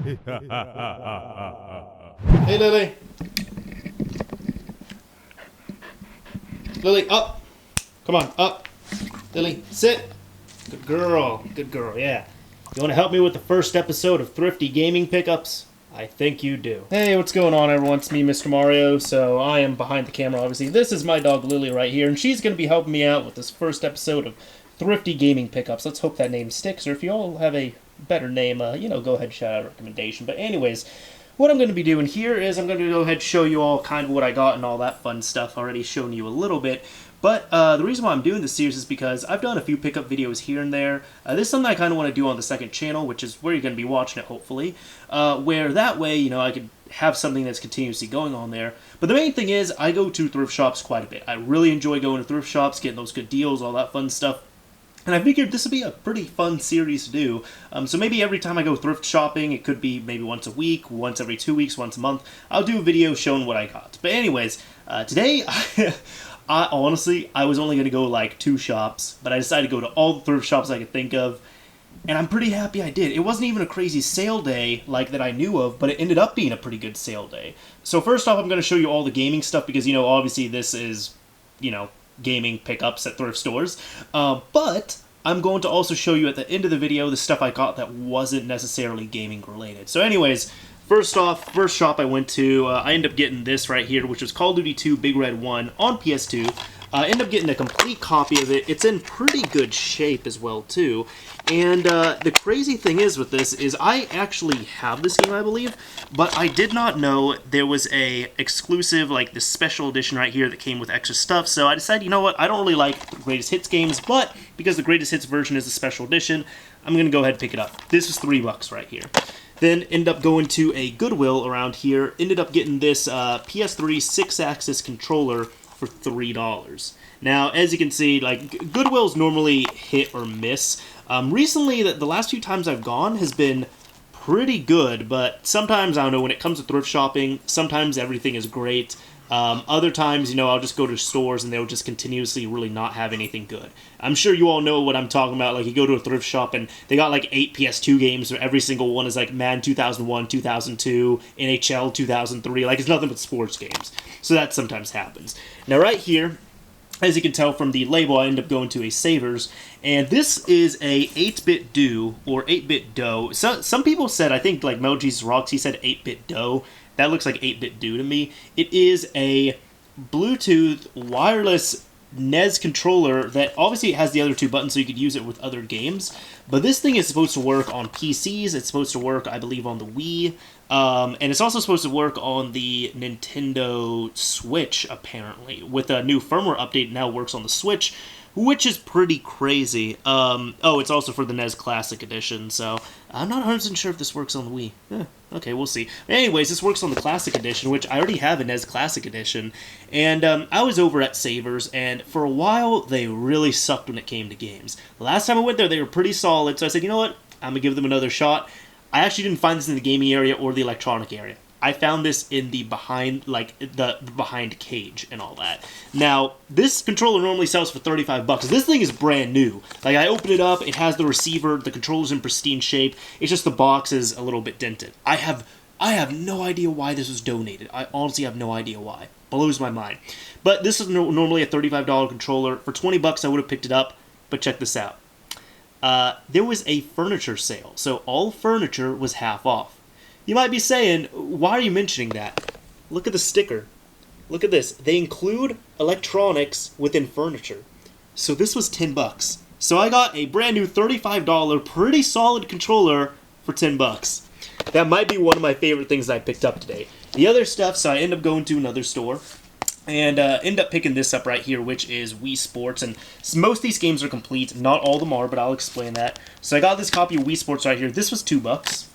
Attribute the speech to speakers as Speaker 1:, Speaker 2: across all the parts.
Speaker 1: Hey, Lily. Lily, up. Come on, up. Lily, sit. Good girl, yeah. You want to help me with the first episode of Thrifty Gaming Pickups? I think you do. Hey, what's going on, everyone? It's me, Mr. Mario. So I am behind the camera, obviously. This is my dog, Lily, right here, and she's going to be helping me out with this first episode of Thrifty Gaming Pickups. Let's hope that name sticks, or if you all have a better name, go ahead and shout out a recommendation. But anyways, what I'm going to be doing here is I'm going to go ahead and show you all kind of what I got and all that fun stuff. Already shown you a little bit. But the reason why I'm doing this series is because I've done a few pickup videos here and there. This is something I kind of want to do on the second channel, which is where you're going to be watching it, hopefully. Where that way, I could have something that's continuously going on there. But the main thing is, I go to thrift shops quite a bit. I really enjoy going to thrift shops, getting those good deals, all that fun stuff. And I figured this would be a pretty fun series to do. So maybe every time I go thrift shopping, it could be maybe once a week, once every 2 weeks, once a month. I'll do a video showing what I got. But anyways, today, honestly, I was only going to go like 2 shops, but I decided to go to all the thrift shops I could think of. And I'm pretty happy I did. It wasn't even a crazy sale day like that I knew of, but it ended up being a pretty good sale day. So first off, I'm going to show you all the gaming stuff because, obviously this is, gaming pickups at thrift stores. But I'm going to also show you at the end of the video the stuff I got that wasn't necessarily gaming related. So anyways, first shop I went to, I ended up getting this right here, which was Call of Duty 2 Big Red 1 on PS2. I ended up getting a complete copy of it. It's in pretty good shape as well, too. And the crazy thing is with this is I actually have this game, I believe, but I did not know there was a exclusive, like this special edition right here that came with extra stuff. So I decided, you know what, I don't really like the Greatest Hits games, but because the Greatest Hits version is a special edition, I'm going to go ahead and pick it up. This was $3 right here. Then ended up going to a Goodwill around here, ended up getting this PS3 6-axis controller for $3. Now, as you can see, like, Goodwill's normally hit or miss. Recently, the last few times I've gone has been pretty good, but sometimes, I don't know, when it comes to thrift shopping, sometimes everything is great. Other times, I'll just go to stores and they'll just continuously really not have anything good. I'm sure you all know what I'm talking about. Like, you go to a thrift shop and they got like 8 PS2 games, where every single one is like Madden 2001, 2002, NHL 2003. Like, it's nothing but sports games. So that sometimes happens. Now, right here, as you can tell from the label, I end up going to a Savers, and this is a 8BitDo, or 8BitDo. So, some people said, I think, like Mel Jesus Rocks, he said 8BitDo. That looks like 8BitDo to me. It is a Bluetooth wireless NES controller that obviously has the other 2 buttons so you could use it with other games. But this thing is supposed to work on PCs. It's supposed to work, I believe, on the Wii. And it's also supposed to work on the Nintendo Switch, apparently. With a new firmware update, it now works on the Switch, which is pretty crazy. It's also for the NES Classic Edition, so I'm not 100% sure if this works on the Wii. Okay, we'll see. Anyways, this works on the Classic Edition, which I already have a NES Classic Edition, and I was over at Savers, and for a while, they really sucked when it came to games. The last time I went there, they were pretty solid, so I said, you know what, I'm going to give them another shot. I actually didn't find this in the gaming area or the electronic area. I found this in the behind, like, the behind cage and all that. Now, this controller normally sells for $35. This thing is brand new. Like, I opened it up, it has the receiver, the controller's in pristine shape. It's just the box is a little bit dented. I have no idea why this was donated. I honestly have no idea why. Blows my mind. But this is normally a $35 controller. For $20, I would have picked it up. But check this out. There was a furniture sale, so all furniture was half off. You might be saying, why are you mentioning that? Look at the sticker. Look at this. They include electronics within furniture. So this was $10. So I got a brand new $35, pretty solid controller for $10. That might be one of my favorite things I picked up today. The other stuff, so I end up going to another store and end up picking this up right here, which is Wii Sports. And most of these games are complete. Not all of them are, but I'll explain that. So I got this copy of Wii Sports right here. This was $2.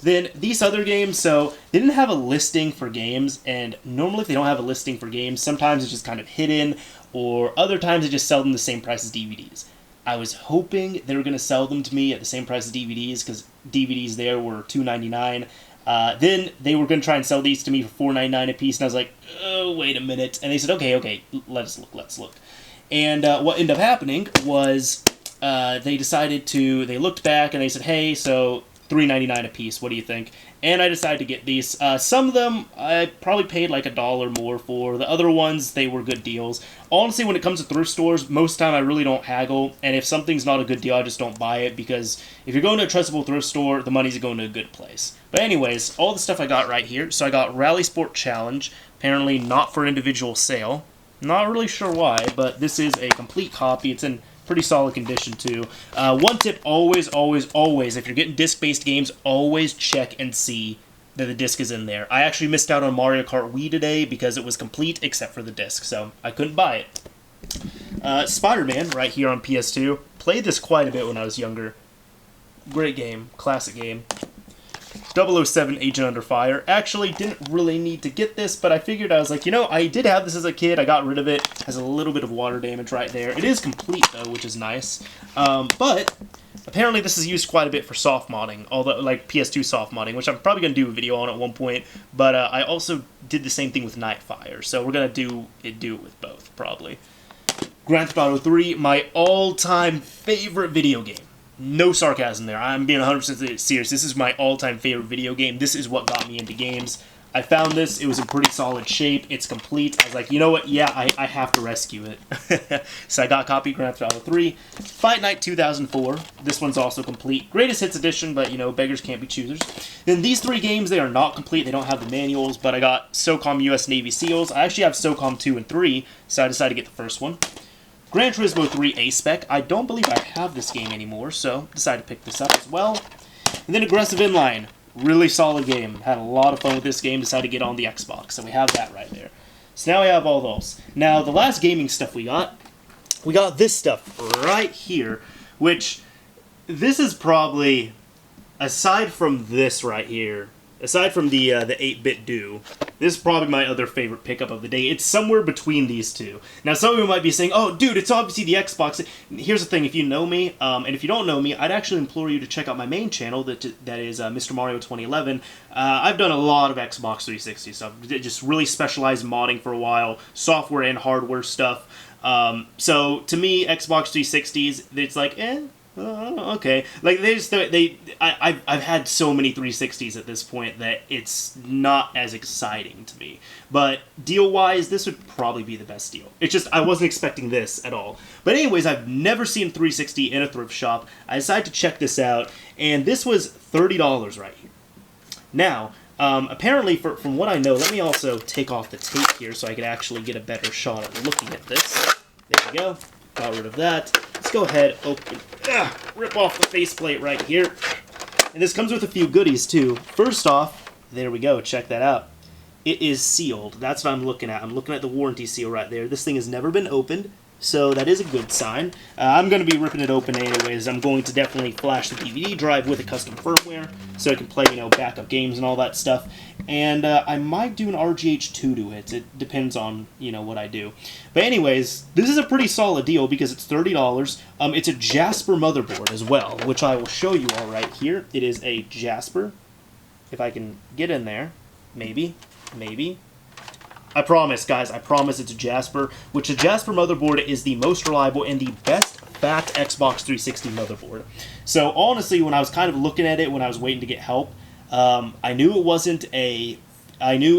Speaker 1: Then these other games, so they didn't have a listing for games, and normally if they don't have a listing for games, sometimes it's just kind of hidden, or other times they just sell them the same price as DVDs. I was hoping they were going to sell them to me at the same price as DVDs, because DVDs there were $2.99. Then they were going to try and sell these to me for $4.99 a piece, and I was like, oh, wait a minute. And they said, okay, let's look. And what ended up happening was they looked back and they said, hey, so $3.99 a piece. What do you think? And I decided to get these. Some of them I probably paid like $1 more for. The other ones, they were good deals. Honestly, when it comes to thrift stores, most of the time I really don't haggle. And if something's not a good deal, I just don't buy it. Because if you're going to a trustable thrift store, the money's going to a good place. But anyways, all the stuff I got right here. So I got Rally Sport Challenge. Apparently not for individual sale. Not really sure why, but this is a complete copy. It's in pretty solid condition too. One tip, always, if you're getting disc-based games, always check and see that the disc is in there. I actually missed out on Mario Kart Wii today because it was complete except for the disc, so I couldn't buy it. Spider-Man, right here on PS2. Played this quite a bit when I was younger. Great game, classic game. 007 Agent Under Fire. Actually, didn't really need to get this, but I figured, I was like, you know, I did have this as a kid. I got rid of it. Has a little bit of water damage right there. It is complete, though, which is nice. But apparently this is used quite a bit for soft modding, although like PS2 soft modding, which I'm probably going to do a video on at one point. But I also did the same thing with Nightfire, so we're going to do it with both, probably. Grand Theft Auto 3, my all-time favorite video game. No sarcasm there. I'm being 100% serious. This is my all-time favorite video game. This is what got me into games. I found this. It was in pretty solid shape. It's complete. I was like, you know what? Yeah, I have to rescue it. So I got a copy of Grand Theft Auto 3. Fight Night 2004. This one's also complete. Greatest Hits Edition, but, you know, beggars can't be choosers. Then these three games, they are not complete. They don't have the manuals, but I got SOCOM US Navy SEALs. I actually have SOCOM 2 and 3, so I decided to get the first one. Gran Turismo 3 A-Spec. I don't believe I have this game anymore, so decided to pick this up as well. And then Aggressive Inline. Really solid game. Had a lot of fun with this game. Decided to get on the Xbox, so we have that right there. So now we have all those. Now, the last gaming stuff we got this stuff right here, which this is probably, aside from this right here, aside from the 8BitDo, this is probably my other favorite pickup of the day. It's somewhere between these two. Now, some of you might be saying, oh, dude, it's obviously the Xbox. Here's the thing, if you know me, and if you don't know me, I'd actually implore you to check out my main channel, that is Mr. Mario 2011. I've done a lot of Xbox 360 stuff, just really specialized modding for a while, software and hardware stuff. So, to me, Xbox 360s, it's like, okay. Like, I've had so many 360s at this point that it's not as exciting to me. But deal-wise, this would probably be the best deal. It's just, I wasn't expecting this at all. But anyways, I've never seen 360 in a thrift shop. I decided to check this out, and this was $30 right here. Now, apparently, from what I know, let me also take off the tape here so I can actually get a better shot at looking at this. There we go. Got rid of that. Let's go ahead, rip off the faceplate right here. And this comes with a few goodies, too. First off, there we go, check that out. It is sealed. That's what I'm looking at. I'm looking at the warranty seal right there. This thing has never been opened, so that is a good sign. I'm going to be ripping it open anyways. I'm going to definitely flash the DVD drive with a custom firmware, so I can play, you know, backup games and all that stuff. And I might do an RGH2 to it. It depends on, you know, what I do. But anyways, this is a pretty solid deal because it's $30. It's a Jasper motherboard as well, which I will show you all right here. It is a Jasper. If I can get in there. Maybe. I promise, guys. I promise it's a Jasper, which a Jasper motherboard is the most reliable and the best fat Xbox 360 motherboard. So honestly, when I was kind of looking at it, when I was waiting to get help, I knew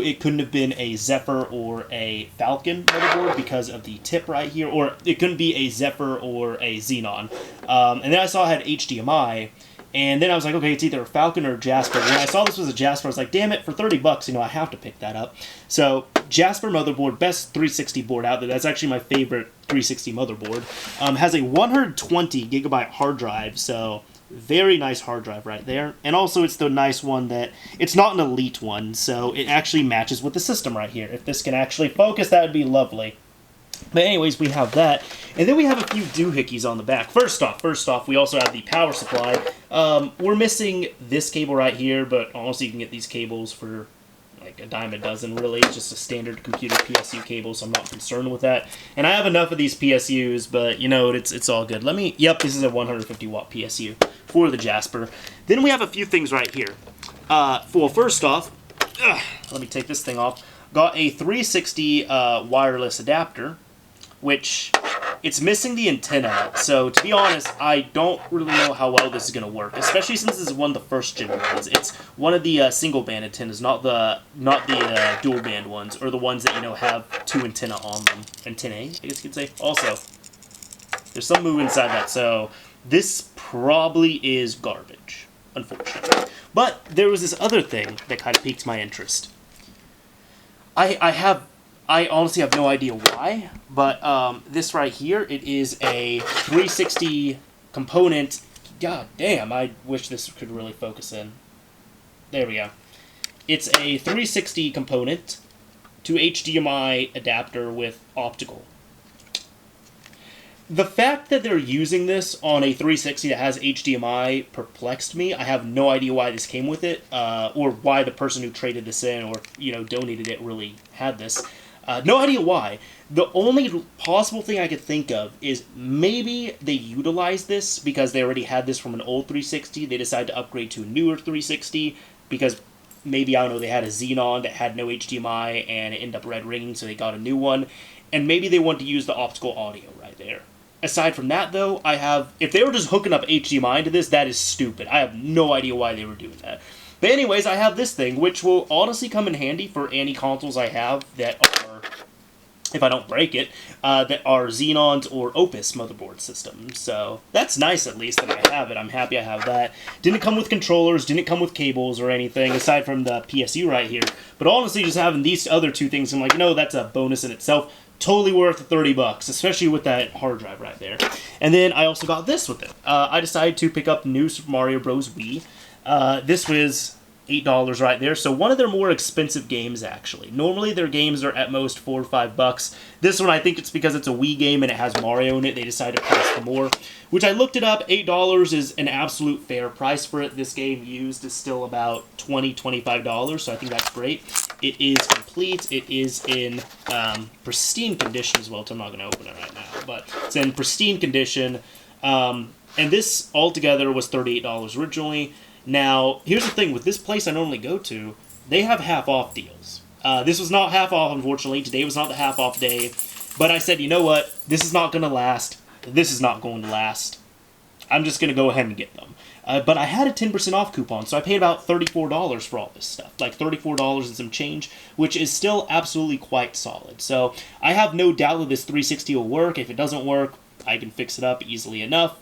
Speaker 1: it couldn't have been a Zephyr or a Falcon motherboard because of the tip right here, or it couldn't be a Zephyr or a Xenon. And then I saw it had HDMI, and then I was like, okay, it's either a Falcon or a Jasper. When I saw this was a Jasper, I was like, damn it, for 30 bucks, you know, I have to pick that up. So, Jasper motherboard, best 360 board out there. That's actually my favorite 360 motherboard. Has a 120 gigabyte hard drive, so very nice hard drive right there. And also, it's the nice one that, it's not an elite one, so it actually matches with the system right here. If this can actually focus, that would be lovely. But anyways, we have that. And then we have a few doohickeys on the back. First off, we also have the power supply. We're missing this cable right here, but honestly, you can get these cables for like a dime a dozen, really. It's just a standard computer PSU cable, so I'm not concerned with that. And I have enough of these PSUs, but you know, it's all good. Yep, this is a 150 watt PSU for the Jasper. Then we have a few things right here. Well, first off, let me take this thing off. Got a 360 wireless adapter, which It's missing the antenna, so to be honest, I don't really know how well this is going to work, especially since this is one of the first gen ones. It's one of the single band antennas, not the dual band ones, or the ones that, you know, have 2 antenna on them. Antennae, I guess you could say. Also, there's some move inside that, so this probably is garbage, unfortunately. But there was this other thing that kind of piqued my interest. I honestly have no idea why, but this right here, it is a 360 component. God damn, I wish this could really focus in. There we go. It's a 360 component to HDMI adapter with optical. The fact that they're using this on a 360 that has HDMI perplexed me. I have no idea why this came with it, or why the person who traded this in or, you know, donated it really had this. No idea why. The only possible thing I could think of is maybe they utilized this because they already had this from an old 360. They decided to upgrade to a newer 360 because maybe, I don't know, they had a Xenon that had no HDMI and it ended up red ringing, so they got a new one. And maybe they want to use the optical audio right there. Aside from that, though, if they were just hooking up HDMI into this, that is stupid. I have no idea why they were doing that. But anyways, I have this thing, which will honestly come in handy for any consoles I have that are, if I don't break it, that are Xenons or Opus motherboard systems. So that's nice, at least, that I have it. I'm happy I have that. Didn't come with controllers, didn't come with cables or anything, aside from the PSU right here. But honestly, just having these other 2 things, I'm like, you know, that's a bonus in itself. Totally worth the $30, especially with that hard drive right there. And then I also got this with it. I decided to pick up New Super Mario Bros. Wii. This was $8 right there, so one of their more expensive games, actually. Normally their games are at most $4 or $5. This one, I think it's because it's a Wii game and it has Mario in it, they decided to price for more, which I looked it up. $8 is an absolute fair price for it. This game used is still about $20, $25, so I think that's great. It is complete. It is in pristine condition as well, so I'm not going to open it right now, but it's in pristine condition, and this altogether was $38 originally. Now, here's the thing, with this place I normally go to, they have half-off deals. This was not half-off, unfortunately. Today was not the half-off day. But I said, you know what? This is not going to last. This is not going to last. I'm just going to go ahead and get them. But I had a 10% off coupon, so I paid about $34 for all this stuff. Like $34 and some change, which is still absolutely quite solid. So I have no doubt that this 360 will work. If it doesn't work, I can fix it up easily enough.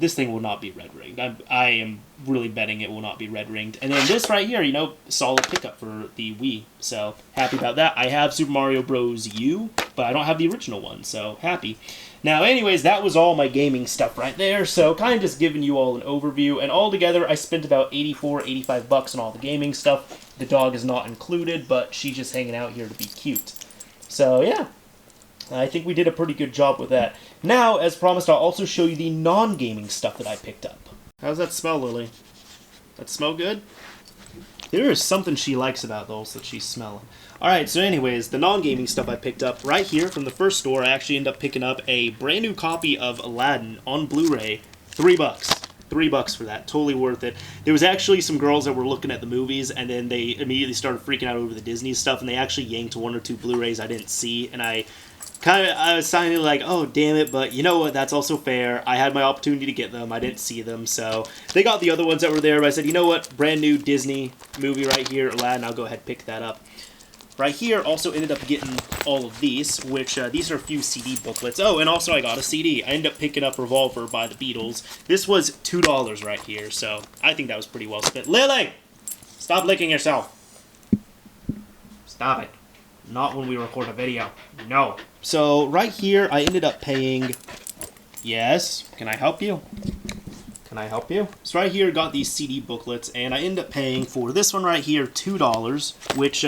Speaker 1: This thing will not be red-ringed. I am really betting it will not be red-ringed. And then this right here, you know, solid pickup for the Wii. So, happy about that. I have Super Mario Bros. U, but I don't have the original one, so happy. Now, anyways, that was all my gaming stuff right there. So, kind of just giving you all an overview. And altogether, I spent about $84, $85 on all the gaming stuff. The dog is not included, but she's just hanging out here to be cute. So, yeah. I think we did a pretty good job with that. Now, as promised, I'll also show you the non-gaming stuff that I picked up. How's that smell, Lily? That smell good? There is something she likes about those that she's smelling. Alright, so anyways, the non-gaming stuff I picked up right here from the first store, I actually ended up picking up a brand new copy of Aladdin on Blu-ray. $3. $3 for that. Totally worth it. There was actually some girls that were looking at the movies, and then they immediately started freaking out over the Disney stuff, and they actually yanked 1 or 2 Blu-rays I didn't see, and I was kind of like, oh, damn it, but you know what, that's also fair. I had my opportunity to get them. I didn't see them, so they got the other ones that were there, but I said, you know what, brand new Disney movie right here, Aladdin, I'll go ahead and pick that up. Right here, also ended up getting all of these, which these are a few CD booklets. Oh, and also I got a CD. I ended up picking up Revolver by the Beatles. This was $2 right here, so I think that was pretty well spent. Lily! Stop licking yourself. Stop it. Not when we record a video. No. So, right here, I ended up paying... Yes? Can I help you? Can I help you? So right here, got these CD booklets, and I ended up paying for this one right here, $2, which,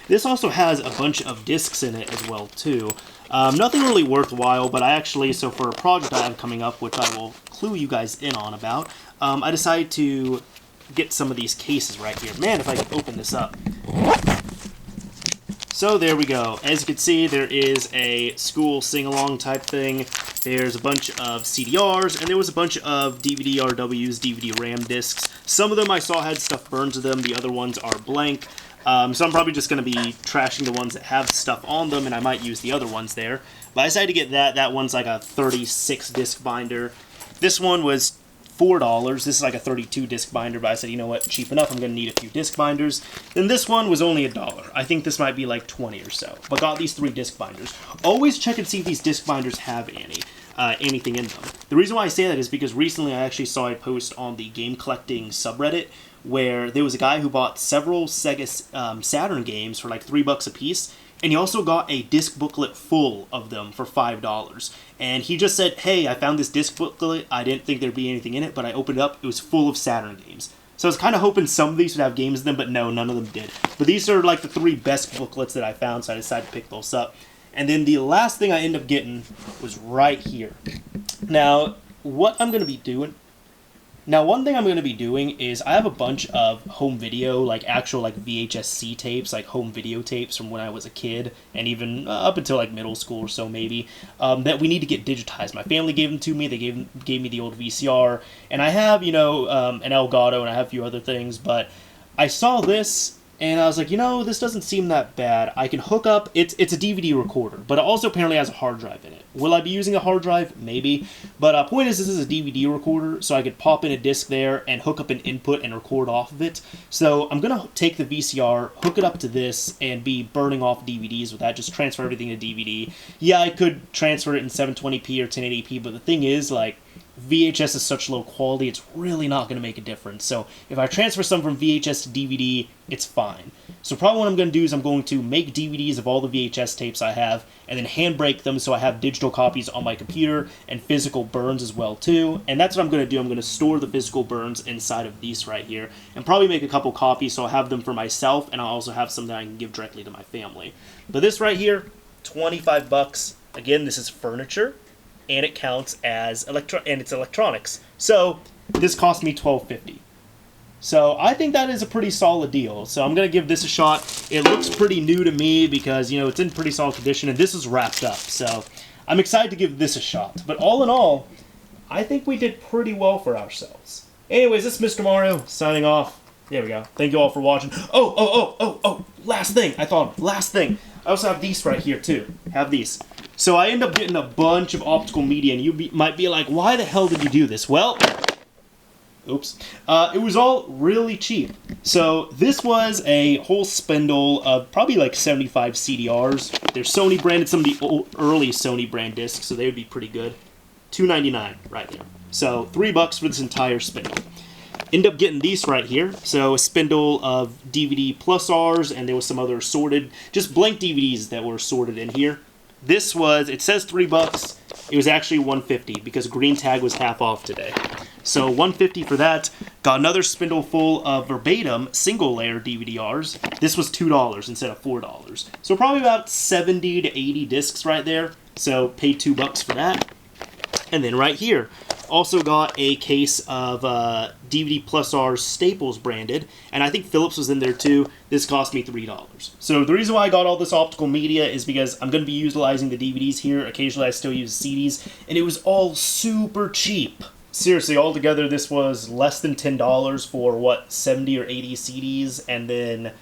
Speaker 1: this also has a bunch of discs in it as well, too. Nothing really worthwhile, but I actually, so for a project I have coming up, which I will clue you guys in on about, I decided to get some of these cases right here. Man, if I could open this up. So there we go. As you can see, there is a school sing-along type thing. There's a bunch of CDRs, and there was a bunch of DVD-RWs, DVD RAM discs. Some of them I saw had stuff burned to them. The other ones are blank. So I'm probably just going to be trashing the ones that have stuff on them, and I might use the other ones there. But I decided to get that. That one's like a 36 disc binder. This one was $4. This is like a 32 disc binder, but I said, you know what, cheap enough, I'm going to need a few disc binders. Then this one was only $1. I think this might be like 20 or so. But got these 3 disc binders. Always check and see if these disc binders have anything in them. The reason why I say that is because recently I actually saw a post on the game collecting subreddit where there was a guy who bought several Sega Saturn games for like $3 a piece, and he also got a disc booklet full of them for $5. And he just said, hey, I found this disc booklet, I didn't think there'd be anything in it, but I opened it up, it was full of Saturn games. So I was kind of hoping some of these would have games in them, but no, none of them did. But these are like the 3 best booklets that I found, so I decided to pick those up. And then the last thing I ended up getting was right here. Now, what I'm going to be doing... Now, one thing I'm going to be doing is I have a bunch of home video, like actual like VHS-C tapes, like home video tapes from when I was a kid, and even up until like middle school or so maybe, that we need to get digitized. My family gave them to me. They gave me the old VCR, and I have, you know, an Elgato, and I have a few other things, but I saw this, and I was like, you know, this doesn't seem that bad. I can hook up, it's a DVD recorder, but it also apparently has a hard drive in it. Will I be using a hard drive? Maybe. But point is, this is a DVD recorder, so I could pop in a disc there and hook up an input and record off of it. So I'm going to take the VCR, hook it up to this, and be burning off DVDs with that, just transfer everything to DVD. Yeah, I could transfer it in 720p or 1080p, but the thing is, like, VHS is such low quality, it's really not going to make a difference. So if I transfer some from VHS to DVD, it's fine. So probably what I'm going to do is I'm going to make DVDs of all the VHS tapes I have, and then handbrake them so I have digital copies on my computer and physical burns as well too. And that's what I'm going to do. I'm going to store the physical burns inside of these right here, and probably make a couple copies so I'll have them for myself, and I'll also have some that I can give directly to my family. But this right here, $25. Again, this is furniture, and it counts as it's electronics. So this cost me $12.50. So I think that is a pretty solid deal. So I'm gonna give this a shot. It looks pretty new to me because, you know, it's in pretty solid condition, and this is wrapped up. So I'm excited to give this a shot. But all in all, I think we did pretty well for ourselves. Anyways, this is Mr. Mario signing off. There we go. Thank you all for watching. Oh, last thing. Last thing. I also have these right here too. Have these. So I end up getting a bunch of optical media, and you might be like, why the hell did you do this? Well, oops. It was all really cheap. So this was a whole spindle of probably like 75 CDRs. They're Sony branded, some of the early Sony brand discs, so they would be pretty good. $2.99 right there. So $3 for this entire spindle. End up getting these right here. So a spindle of DVD plus Rs, and there was some other sorted, just blank DVDs that were sorted in here. This was, it says $3. It was actually $1.50 because green tag was half off today. So $1.50 for that. Got another spindle full of verbatim single layer DVDRs. This was $2 instead of $4. So probably about 70 to 80 discs right there. So paid $2 for that. And then right here, also got a case of DVD Plus R Staples branded, and I think Philips was in there too. This cost me $3. So the reason why I got all this optical media is because I'm going to be utilizing the DVDs here. Occasionally I still use CDs, and it was all super cheap. Seriously, altogether this was less than $10 for, what, 70 or 80 CDs, and then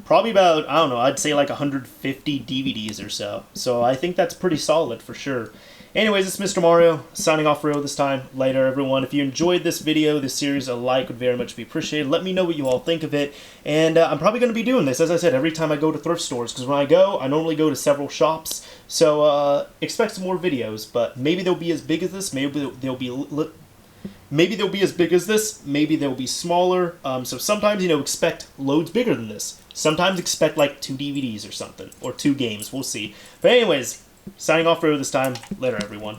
Speaker 1: probably about, I don't know, I'd say like 150 DVDs or so. So I think that's pretty solid for sure. Anyways, it's Mr. Mario, signing off for real this time. Later, everyone. If you enjoyed this video, this series, a like would very much be appreciated. Let me know what you all think of it. And I'm probably going to be doing this, as I said, every time I go to thrift stores. Because when I go, I normally go to several shops. So expect some more videos. But maybe they'll be as big as this. Maybe they'll be as big as this. Maybe they'll be smaller. So sometimes, you know, expect loads bigger than this. Sometimes expect like 2 DVDs or something. Or 2 games. We'll see. But anyways, signing off for this time. Later, everyone.